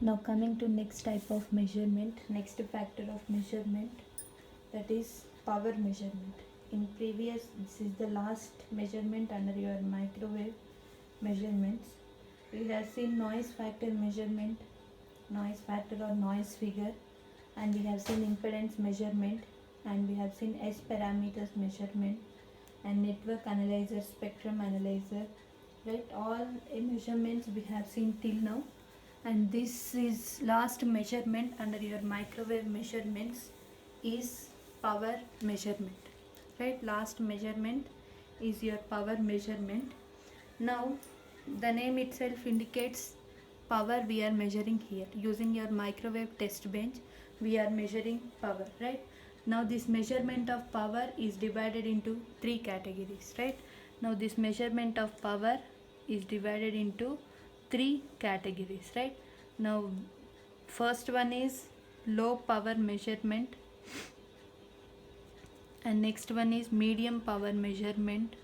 Now coming to next type of measurement, next factor of measurement, that is power measurement. In previous, this is the last measurement under your microwave measurements. We have seen noise factor measurement, noise factor or noise figure, and we have seen impedance measurement, and we have seen S parameters measurement, and network analyzer, spectrum analyzer, right? All measurements we have seen till now, and this is last measurement under your microwave measurements is power measurement, right? Last measurement is your power measurement. Now the name itself indicates power we are measuring here using your microwave test bench. We are measuring power, right? Now this measurement of power is divided into three categories, right? Now this measurement of power is divided into three categories, right? Now first one is low power measurement, and next one is medium power measurement,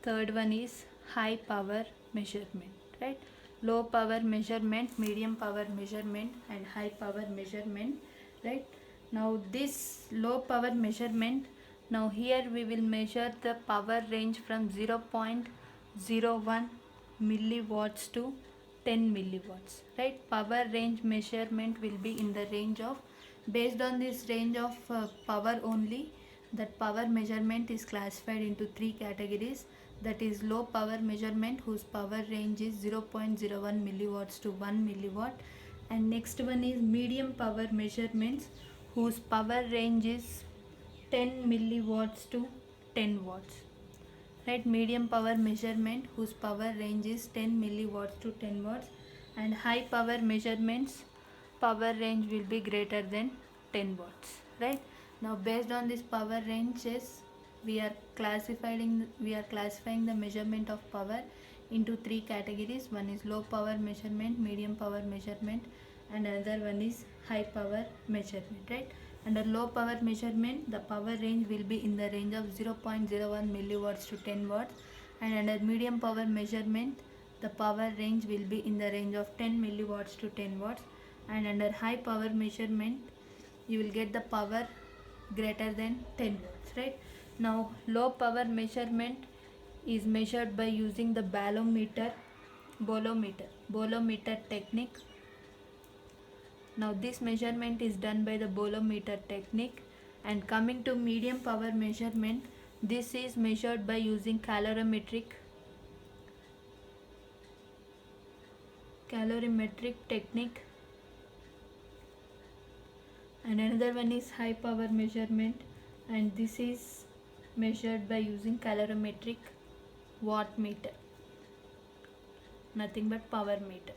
third one is high power measurement, right? Low power measurement, medium power measurement, and high power measurement, right? Now this low power measurement, now here we will measure the power range from 0.01 milliwatts to 10 milliwatts, right? Power range measurement will be in the range of, based on this range of power only, that power measurement is classified into three categories, that is low power measurement whose power range is 0.01 milliwatts to 1 milliwatt, and next one is medium power measurements whose power range is 10 milliwatts to 10 watts, right? Medium power measurement whose power range is 10 milliwatts to 10 watts, and high power measurements power range will be greater than 10 watts, right? Now based on this power ranges, we are classifying the measurement of power into three categories. One is low power measurement, medium power measurement, and another one is high power measurement, right? Under low power measurement, the power range will be in the range of 0.01 milliwatts to 10 watts, and under medium power measurement, the power range will be in the range of 10 milliwatts to 10 watts, and under high power measurement, you will get the power greater than 10 watts, right? Now low power measurement is measured by using the bolometer technique. Now this measurement is done by the bolometer technique. And coming to medium power measurement, this is measured by using calorimetric technique. And another one is high power measurement, and this is measured by using calorimetric watt meter, nothing but power meter,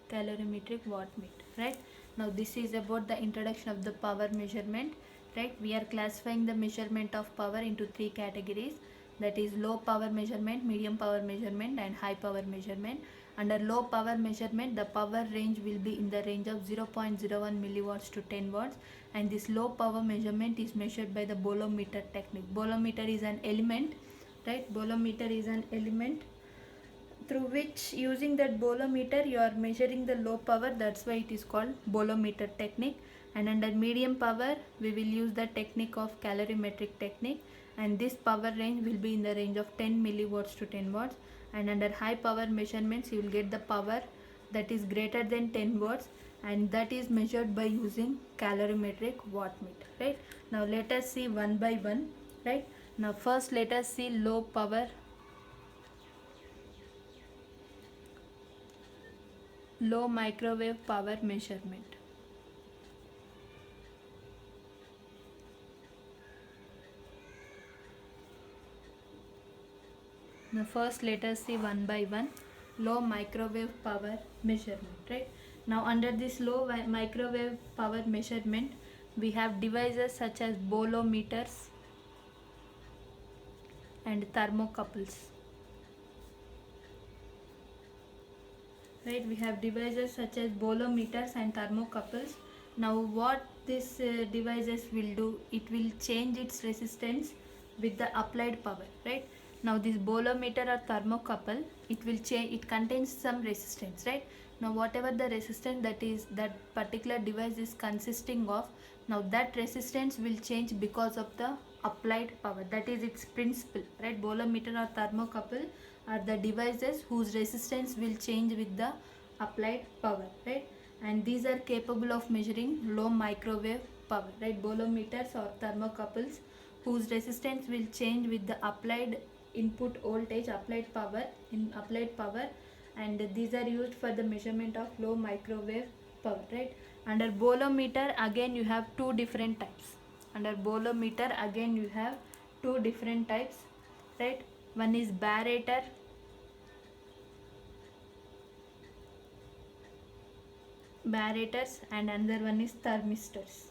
calorimetric watt meter, right? Now this is about the introduction of the power measurement, right? We are classifying the measurement of power into three categories, that is low power measurement, medium power measurement, and high power measurement. Under low power measurement, the power range will be in the range of 0.01 milliwatts to 10 watts, and this low power measurement is measured by the bolometer technique. Bolometer is an element, right? Bolometer is an element through which, using that bolometer, you are measuring the low power, that's why it is called bolometer technique. And under medium power, we will use the technique of calorimetric technique, and this power range will be in the range of 10 milliwatts to 10 watts. And under high power measurements, you will get the power that is greater than 10 watts, and that is measured by using calorimetric watt meter, right? Now let us see one by one, right? Now first let us see low microwave power measurement. Now first let us see one by one low microwave power measurement, right? Now under this low microwave power measurement, we have devices such as bolometers and thermocouples, right? We have devices such as bolometers and thermocouples. Now what this devices will do, it will change its resistance with the applied power, right? Now this bolometer or thermocouple, it will change, it contains some resistance, right? Now whatever the resistance that particular device is consisting of, now that resistance will change because of the applied power. That is its principle, right? Bolometer or thermocouple are the devices whose resistance will change with the applied power, right? And these are capable of measuring low microwave power, right? Bolometers or thermocouples whose resistance will change with the applied input voltage, applied power, and these are used for the measurement of low microwave power, right? Under bolometer again you have two different types. Under bolometer again you have two different types, right? One is barator and another one is thermistors,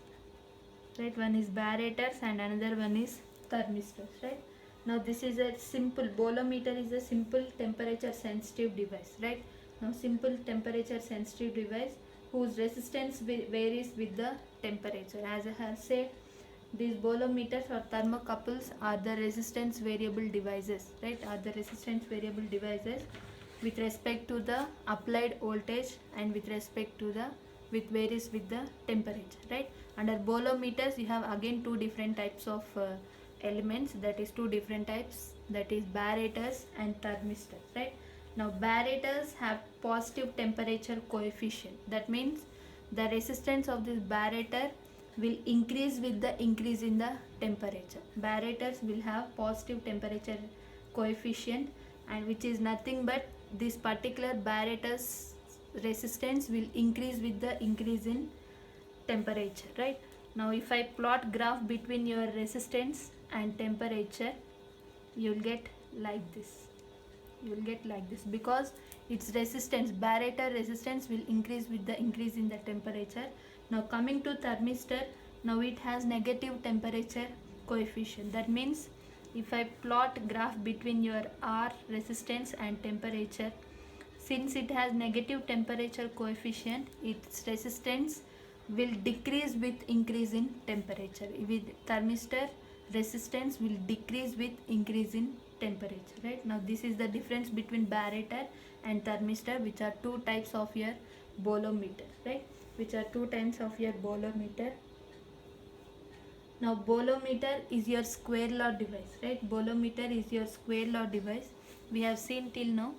right? One is barators and another one is thermistors, right? Now this is a simple bolometer, is a simple temperature sensitive device, right? Now simple temperature sensitive device whose resistance varies with the temperature. As I have said, these bolometers or thermocouples are the resistance variable devices, right? Are the resistance variable devices with respect to the applied voltage and with respect to the varies with the temperature, right? Under bolometers you have again two different types of elements, that is two different types, that is barators and thermistors, right? Now barators have positive temperature coefficient. That means the resistance of this barator will increase with the increase in the temperature. Barators will have positive temperature coefficient, and which is nothing but this particular barator's resistance will increase with the increase in temperature, right? Now if I plot graph between your resistance and temperature, you'll get like this. Because its resistance, barator resistance, will increase with the increase in the temperature. Now coming to thermistor, now it has negative temperature coefficient. That means if I plot graph between your R resistance and temperature, since it has negative temperature coefficient, its resistance will decrease with increase in temperature. With thermistor, resistance will decrease with increase in temperature, right? Now this is the difference between barator and thermistor, which are two types of your bolometer, right? Now bolometer is your square law device, right? Bolometer is your square law device. We have seen till now.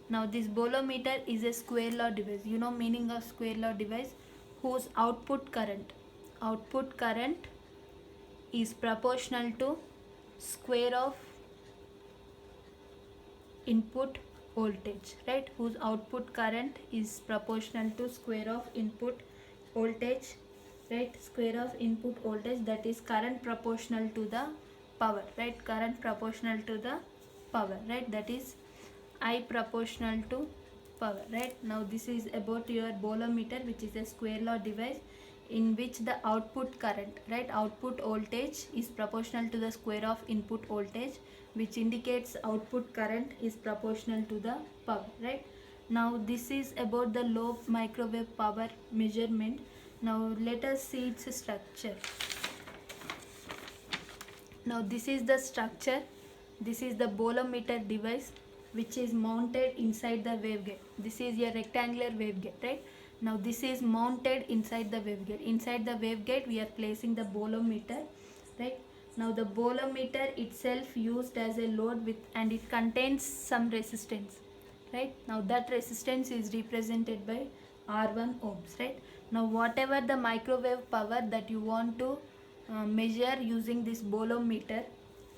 Now this bolometer is a square law device. You know meaning of square law device, whose output current is proportional to square of input voltage, right? Whose output current is proportional to square of input voltage, right? Square of input voltage, that is current proportional to the power, right? Current proportional to the power, right? That is I proportional to power, right? Now this is about your bolometer, which is a square law device in which the output current, right, output voltage is proportional to the square of input voltage, which indicates output current is proportional to the power, right? Now this is about the low microwave power measurement. Now let us see its structure. Now this is the structure. This is the bolometer device which is mounted inside the waveguide. This is a rectangular waveguide, right? Now this is mounted inside the waveguide. Inside the waveguide we are placing the bolometer, right? Now the bolometer itself used as a load with, and it contains some resistance, right? Now that resistance is represented by R1 ohms, right? Now whatever the microwave power that you want to measure using this bolometer,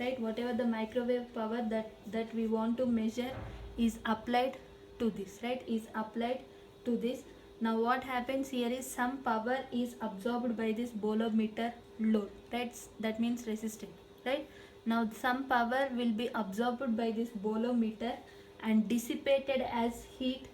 right, whatever the microwave power that we want to measure is applied to this, right, is applied to this. Now what happens here is some power is absorbed by this bolometer load, right? That means resistance, right? Now some power will be absorbed by this bolometer and dissipated as heat,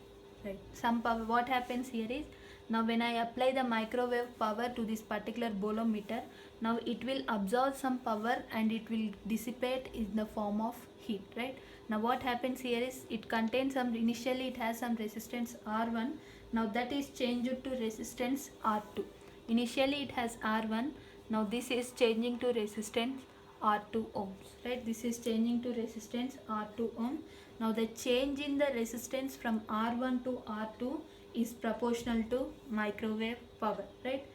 right? Some power, what happens here is, now when I apply the microwave power to this particular bolometer, now it will absorb some power and it will dissipate in the form of heat, right? Now what happens here is, it contains some, initially it has some resistance R1, now that is changed to resistance R2. Initially it has R1, now this is changing to resistance R2 ohms, right? This is changing to resistance R2 ohm. Now the change in the resistance from R1 to R2 is proportional to microwave power, right?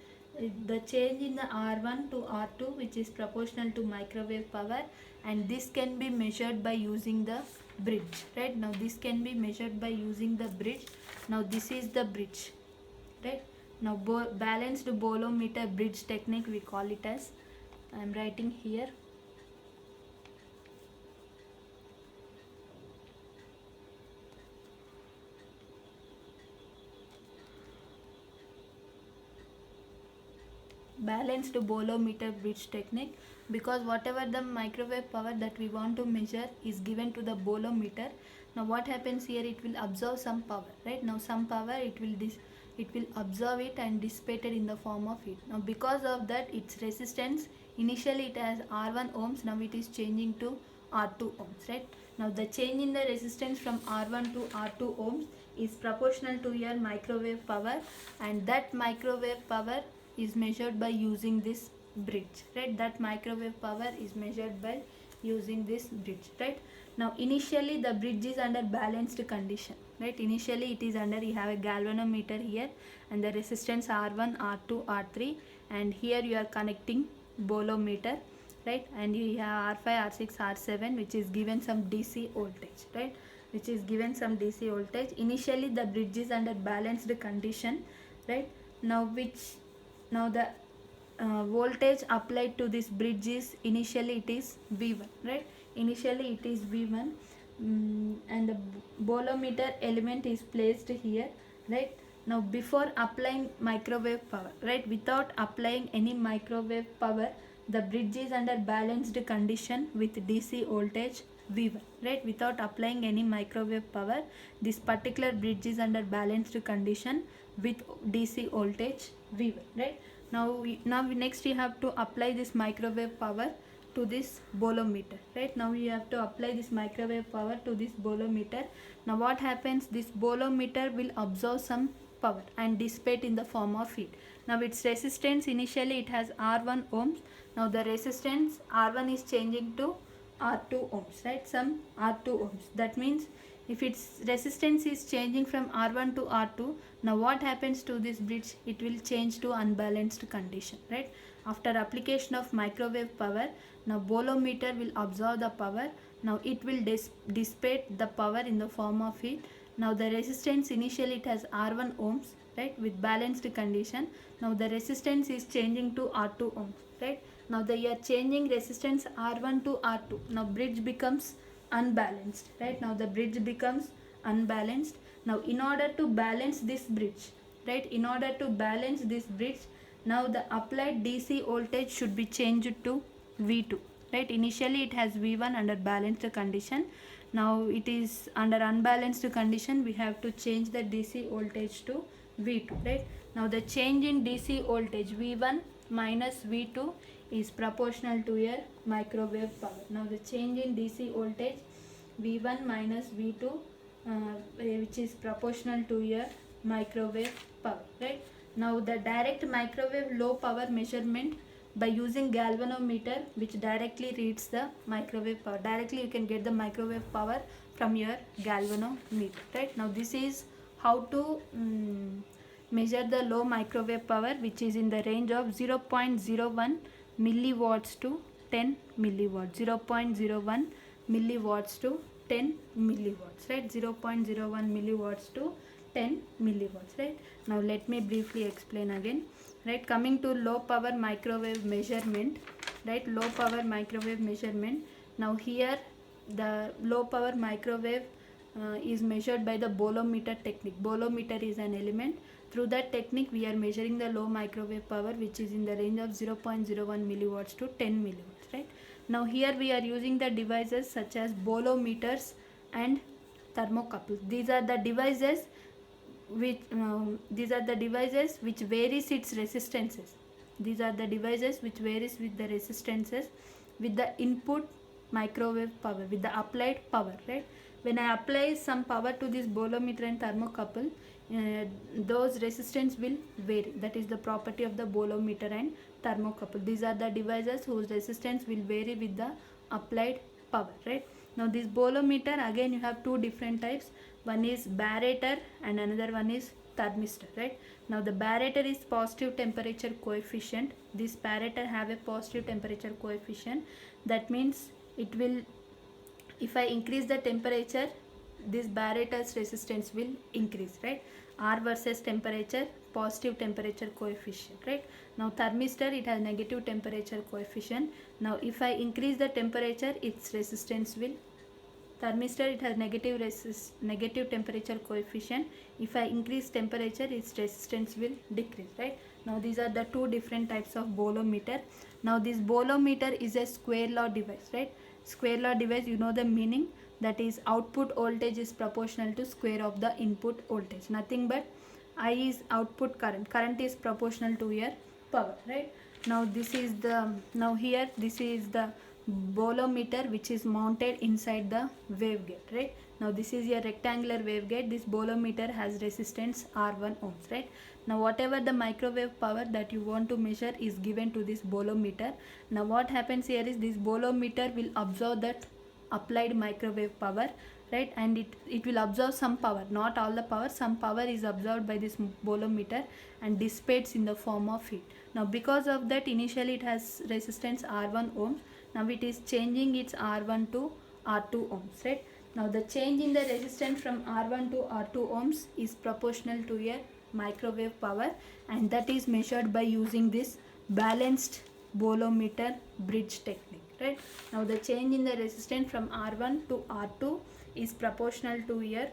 The change in the R1 to R2, which is proportional to microwave power, and this can be measured by using the bridge, right? Now this can be measured by using the bridge. Now this is the bridge, right? Now balanced bolometer bridge technique, we call it as, I am writing here. Balanced bolometer bridge technique, because whatever the microwave power that we want to measure is given to the bolometer. Now what happens here, it will absorb some power, right? Now some power it will absorb it and dissipate it in the form of heat. Now because of that, its resistance, initially it has R1 ohms, now it is changing to R2 ohms, right? Now the change in the resistance from R1 to R2 ohms is proportional to your microwave power, and that microwave power is measured by using this bridge, right? That microwave power is measured by using this bridge, right? Now initially the bridge is under balanced condition, right? Initially it is under, you have a galvanometer here and the resistance R1, R2, R3, and here you are connecting bolometer, right? And you have R5, R6, R7, which is given some DC voltage, right? Which is given some DC voltage. Initially the bridge is under balanced condition, right? Now the voltage applied to this bridge is, initially it is V1, right? Initially it is V1, and the bolometer element is placed here, right? Now before applying microwave power, right, without applying any microwave power, the bridge is under balanced condition with DC voltage V1, right? Without applying any microwave power, this particular bridge is under balanced condition with DC voltage V1, right? Now next you have to apply this microwave power to this bolometer, right? Now you have to apply this microwave power to this bolometer. Now what happens, this bolometer will absorb some power and dissipate in the form of heat. Now its resistance, initially it has R1 ohms. Now the resistance R1 is changing to R2 ohms, right? Some R2 ohms. That means if its resistance is changing from R1 to R2, now what happens to this bridge, it will change to unbalanced condition, right? After application of microwave power, now bolometer will absorb the power. Now it will dissipate the power in the form of heat. Now the resistance, initially it has R1 ohms, right, with balanced condition. Now the resistance is changing to R2 ohms, right? Now they are changing resistance R1 to R2. Now bridge becomes unbalanced, right? Now the bridge becomes unbalanced. Now in order to balance this bridge, right, in order to balance this bridge, now the applied DC voltage should be changed to V2, right? Initially it has V1 under balanced condition. Now it is under unbalanced condition, we have to change the DC voltage to V2, right? Now the change in DC voltage V1 minus V2 is proportional to your microwave power. Now the change in DC voltage V1 minus V2, which is proportional to your microwave power, right? Now the direct microwave low power measurement by using galvanometer, which directly reads the microwave power. Directly you can get the microwave power from your galvanometer, right? Now this is how to measure the low microwave power, which is in the range of 0.01 milliwatts to 10 milliwatts. 0.01 milliwatts to 10 milliwatts, right? 0.01 milliwatts to 10 milliwatts, right? Now let me briefly explain again, right? Coming to low power microwave measurement, right? Low power microwave measurement. Now here the low power microwave is measured by the bolometer technique. Bolometer is an element. Through that technique we are measuring the low microwave power, which is in the range of 0.01 milliwatts to 10 milliwatts, right? Now here we are using the devices such as bolometers and thermocouples. These are the devices which varies its resistances. These are the devices which varies with the resistances with the input microwave power, with the applied power, right? when I apply some power to this bolometer and thermocouple, those resistance will vary. That is the property of the bolometer and thermocouple. These are the devices whose resistance will vary with the applied power, right? Now this bolometer, again you have two different types. One is barator and another one is thermistor, right? Now the barator is positive temperature coefficient. This barator have a positive temperature coefficient. That means it will, if I increase the temperature, this barator's resistance will increase, right? R versus temperature, positive temperature coefficient, right? Now thermistor, it has negative temperature coefficient. Now if I increase the temperature, its resistance will, thermistor, it has negative temperature coefficient. If I increase temperature, its resistance will decrease, right? Now these are the two different types of bolometer. Now this bolometer is a square law device, right? Square law device, you know the meaning, that is output voltage is proportional to square of the input voltage. Nothing but I is output current. Current is proportional to your power, right? Now this is the, now here this is the bolometer which is mounted inside the waveguide, right? Now this is a rectangular waveguide. This bolometer has resistance R1 ohms, right? Now whatever the microwave power that you want to measure is given to this bolometer. Now what happens here is this bolometer will absorb that applied microwave power, right? And it will absorb some power, not all the power, some power is absorbed by this bolometer and dissipates in the form of heat. Now because of that, initially it has resistance R1 ohms. Now it is changing its R1 to R2 ohms, right? Now the change in the resistance from R1 to R2 ohms is proportional to a microwave power, and that is measured by using this balanced bolometer bridge technique, right? Now the change in the resistance from R1 to R2 is proportional to your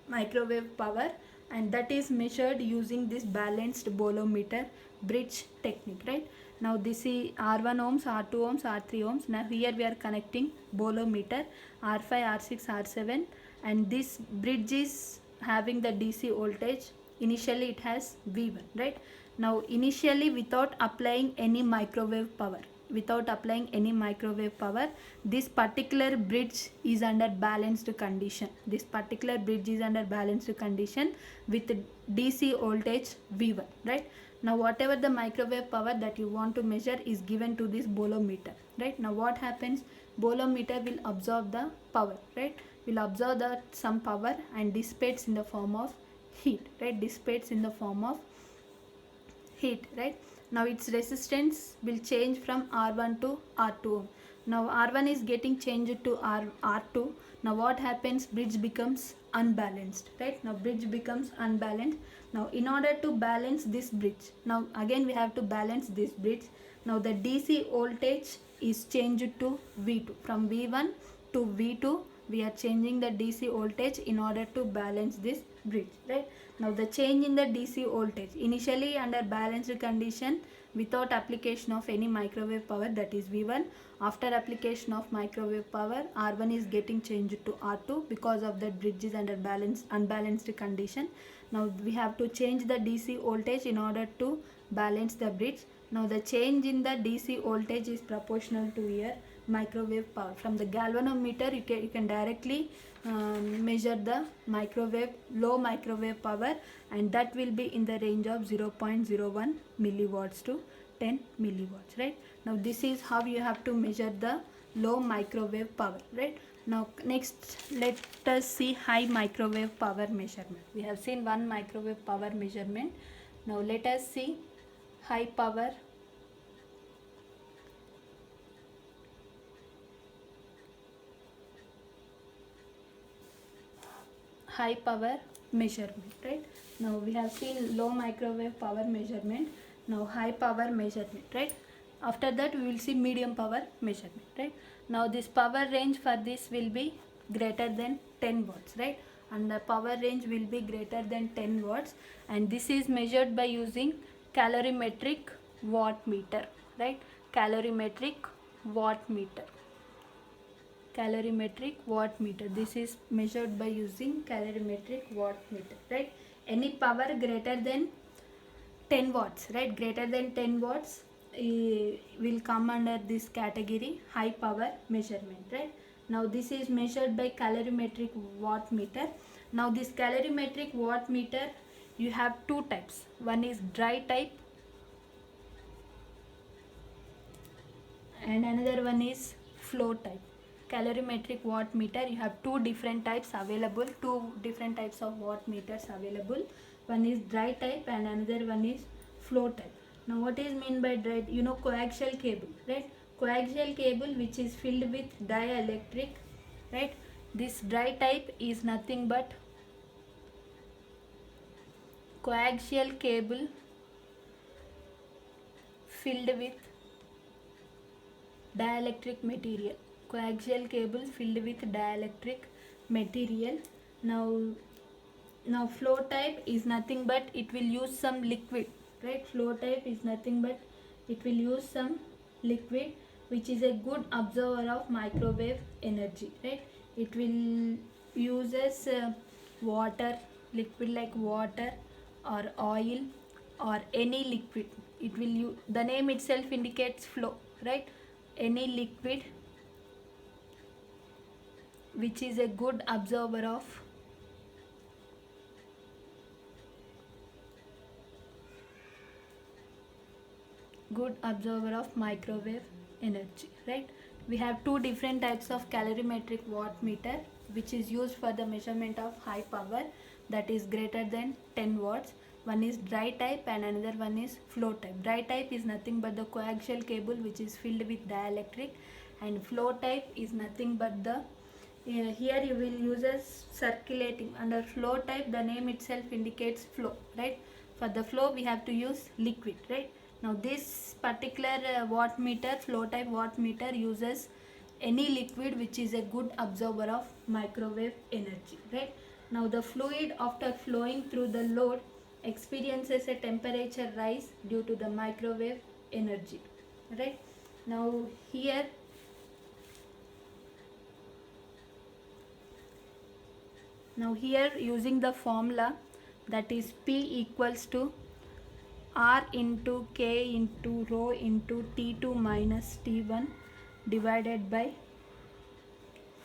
microwave power, and that is measured using this balanced bolometer bridge technique, right? Now this is R1 ohms, R2 ohms, R3 ohms. Now here we are connecting bolometer R5, R6, R7, and this bridge is having the DC voltage. Initially it has V1, right? Now initially, without applying any microwave power, this particular bridge is under balanced condition. This particular bridge is under balanced condition with DC voltage V1, right? Now whatever the microwave power that you want to measure is given to this bolometer, right? Now what happens, bolometer will absorb the power, right? Will absorb the some power and dissipates in the form of heat, right? Dissipates in the form of heat, right? Now its resistance will change from R1 to R2. Now R1 is getting changed to R2. Now what happens, bridge becomes unbalanced, right? Now bridge becomes unbalanced. Now in order to balance this bridge, now again we have to balance this bridge. Now the DC voltage is changed to V2. From V1 to V2 we are changing the DC voltage in order to balance this bridge, right? Now the change in the DC voltage, initially under balanced condition without application of any microwave power, that is V1. After application of microwave power, R1 is getting changed to R2 because of that bridge is under unbalanced condition. Now we have to change the DC voltage in order to balance the bridge. Now the change in the DC voltage is proportional to your microwave power. From the galvanometer you can directly measure the low microwave power, and that will be in the range of 0.01 milliwatts to 10 milliwatts, right? Now this is how you have to measure the low microwave power, right? Now next let us see high microwave power measurement. We have seen one microwave power measurement. Now let us see high power measurement, right? Now we have seen low microwave power measurement. Now high power measurement, right? After that we will see medium power measurement, right? Now this power range for this will be greater than 10 watts, right? And the power range will be greater than 10 watts, and this is measured by using calorimetric watt meter, right? Calorimetric watt meter. This is measured by using calorimetric watt meter, right? Any power greater than 10 watts, right? Greater than 10 watts will come under this category high power measurement, right? Now this is measured by calorimetric watt meter. Now this calorimetric watt meter, you have two types. One is dry type and another one is flow type. Calorimetric watt meter, you have two different types available, two different types of watt meters available. One is dry type and another one is flow type. Now what is mean by dry? You know, coaxial cable, right? Coaxial cable which is filled with dielectric, right? This dry type is nothing but coaxial cable filled with dielectric material. Coaxial cable filled with dielectric material. Now flow type is nothing but it will use some liquid, right? Flow type is nothing but it will use some liquid which is a good absorber of microwave energy, right? It will uses water, liquid like water or oil or any liquid. It will use, the name itself indicates flow, right? Any liquid which is a good absorber of microwave energy, right? We have two different types of calorimetric watt meter which is used for the measurement of high power, that is greater than 10 watts. One is dry type and another one is flow type. Dry type is nothing but the coaxial cable which is filled with dielectric, and flow type is nothing but the here you will use as circulating. Under flow type, the name itself indicates flow, right? For the flow we have to use liquid, right? Now this particular watt meter, flow type watt meter, uses any liquid which is a good absorber of microwave energy, right? Now the fluid after flowing through the load experiences a temperature rise due to the microwave energy, right? Now here using the formula, that is P equals to R into K into rho into T2 minus T1 divided by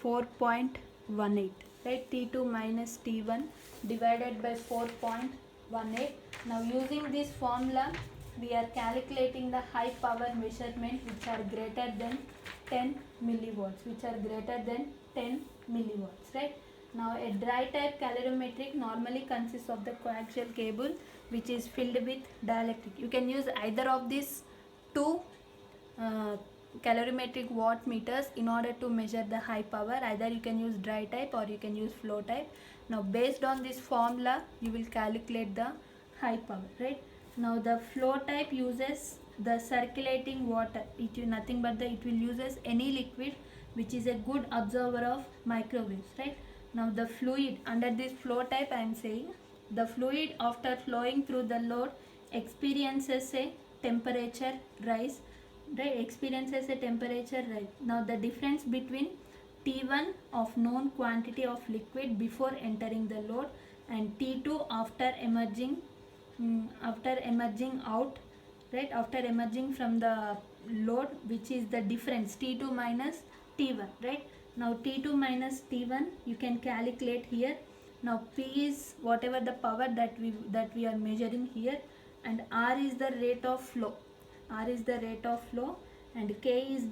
4.18, right? T2 minus T1 divided by 4.18. Now using this formula we are calculating the high power measurement which are greater than 10 milliwatts, right? Now a dry type calorimetric normally consists of the coaxial cable which is filled with dielectric. You can use either of these two calorimetric watt meters in order to measure the high power. Either you can use dry type or you can use flow type. Now based on this formula you will calculate the high power, right? Now the flow type uses the circulating water. It will nothing but it will uses any liquid which is a good absorber of microwaves, right? Now the fluid under this flow type, I am saying the fluid after flowing through the load experiences a temperature rise, right? Now the difference between T1 of known quantity of liquid before entering the load and T2 after emerging out, right? After emerging from the load, which is the difference T2 minus T1, right? Now T2 minus T1 you can calculate here. Now P is whatever the power that we are measuring here, and R is the rate of flow. And K is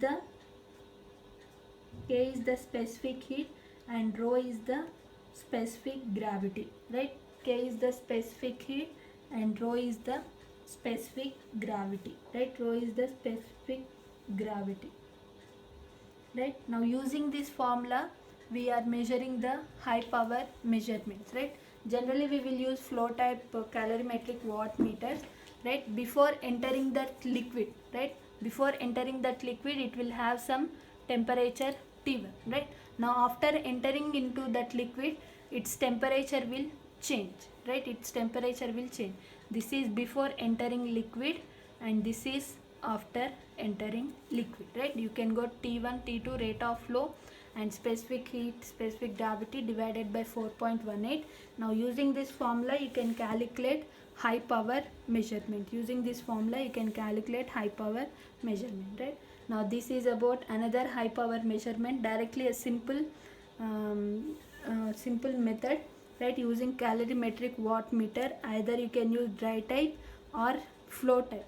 the specific heat and rho is the specific gravity, right? K is the specific heat and rho is the specific gravity, right? Right? Now using this formula we are measuring the high power measurements, right? Generally we will use flow type calorimetric watt meters, right? Before entering that liquid, right? It will have some temperature T1, right? Now after entering into that liquid, its temperature will change, right? This is before entering liquid and this is after entering liquid, right? You can go T1, T2 rate of flow and specific heat, specific gravity divided by 4.18. Now using this formula you can calculate high power measurement. Right? Now this is about another high power measurement, directly a simple method, right, using calorimetric watt meter. Either you can use dry type or flow type,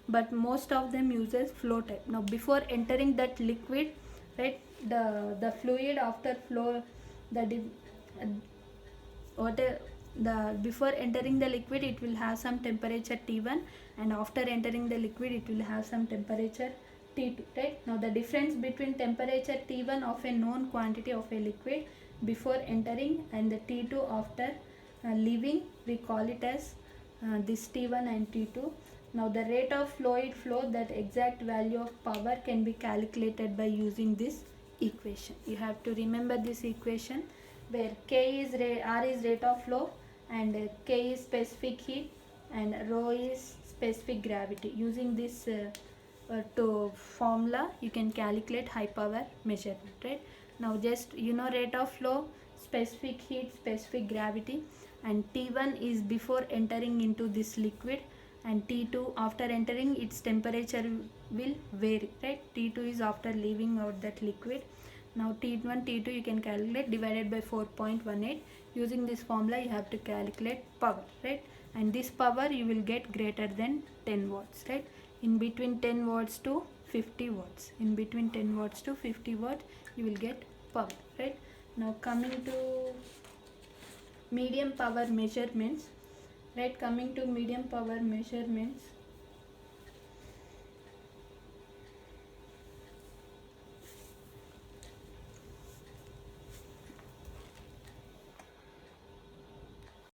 but most of them uses flow type. Now before entering that liquid, right, the fluid after flow, the what the before entering the liquid it will have some temperature T1, and after entering the liquid it will have some temperature T2, right. Now the difference between temperature T1 of a known quantity of a liquid before entering and the T2 after leaving, we call it as this T1 and T2. Now the rate of fluid flow, that exact value of power can be calculated by using this equation. You have to remember this equation, where K is R is rate of flow, and K is specific heat, and rho is specific gravity. Using this to formula, you can calculate high power measurement, right. Now just rate of flow, specific heat, specific gravity, and T1 is before entering into this liquid, and T2 after entering, its temperature will vary, right. T2 is after leaving out that liquid. Now T1 T2 you can calculate, divided by 4.18. Using this formula you have to calculate power, right, and this power you will get greater than 10 watts, right, in between 10 watts to 50 watts. In between 10 watts to 50 watts you will get power, right. Now coming to medium power measurements, right, coming to medium power measurements,